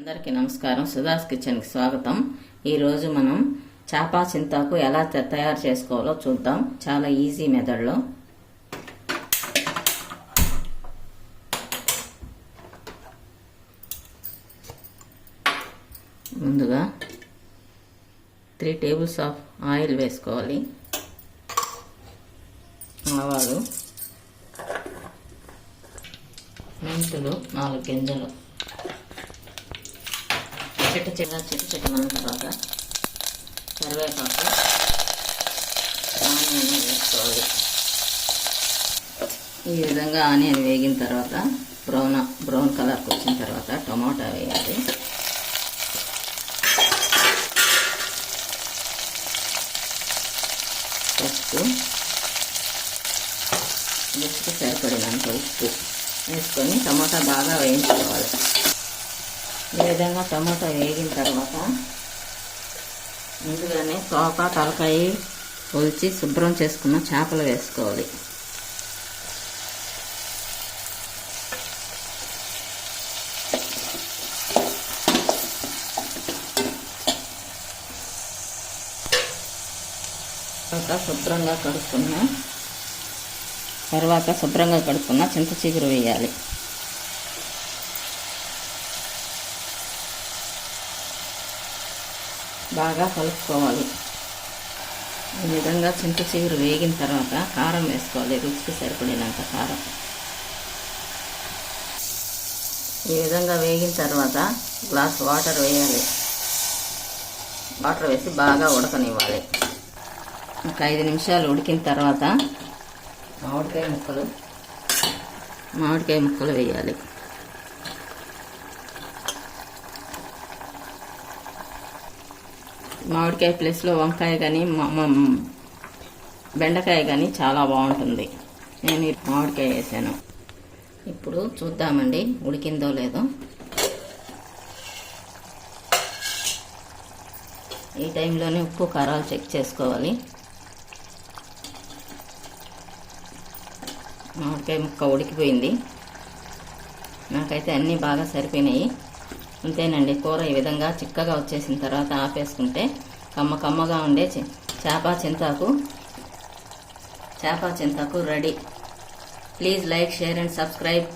అందరికీ నమస్కారం. సుధాస్ కిచెన్కి స్వాగతం. ఈరోజు మనం చేప చింతాకు ఎలా తయారు చేసుకోవాలో చూద్దాం. చాలా ఈజీ మెథడ్లో. ముందుగా 3 టేబుల్స్ ఆఫ్ ఆయిల్ వేసుకోవాలి. ఆవాలు, మెంతులు 4 గింజలు, చిట్టమన్న తర్వాత కరివేపాకు, ఆనియన్ వేసుకోవాలి. ఈ విధంగా ఆనియన్ వేగిన తర్వాత బ్రౌన్ కలర్కి వచ్చిన తర్వాత టమాటా వేయాలి. పసుపు, రుచికి సరిపడినంత ఉప్పు వేసుకొని టమాటా బాగా వేయించుకోవాలి. ఈ విధంగా టమాటా వేగిన తర్వాత ముందుగానే తోక, తలకాయ ఒలిచి శుభ్రం చేసుకున్న చేపలు వేసుకోవాలి. తర్వాత శుభ్రంగా కడుక్కున్న చింత చిగురు వేయాలి. బాగా కలుపుకోవాలి. ఈ విధంగా చింత చిగురు వేగిన తర్వాత కారం వేసుకోవాలి. రుచికి సరిపడినంత కారం. ఈ విధంగా వేగిన తర్వాత గ్లాస్ వాటర్ వేయాలి. వాటర్ వేసి బాగా ఉడకనివ్వాలి. ఒక 5 నిమిషాలు ఉడికిన తర్వాత మామిడికాయ ముక్కలు వేయాలి. మామిడికాయ ప్లేస్లో వంకాయ కానీ బెండకాయ కానీ చాలా బాగుంటుంది. నేను మామిడికాయ వేసాను. ఇప్పుడు చూద్దామండి ఉడికిందో లేదో. ఈ టైంలోనే ఉప్పు కారాలు చెక్ చేసుకోవాలి. మామిడికాయ ముక్క ఉడికిపోయింది. నాకైతే అన్నీ బాగా సరిపోయినాయి. అంతేనండి. కూర ఈ విధంగా చిక్కగా వచ్చేసిన తర్వాత ఆపేసుకుంటే కమ్మగా ఉండే చేప చింతాకు ready. Please like, share and subscribe.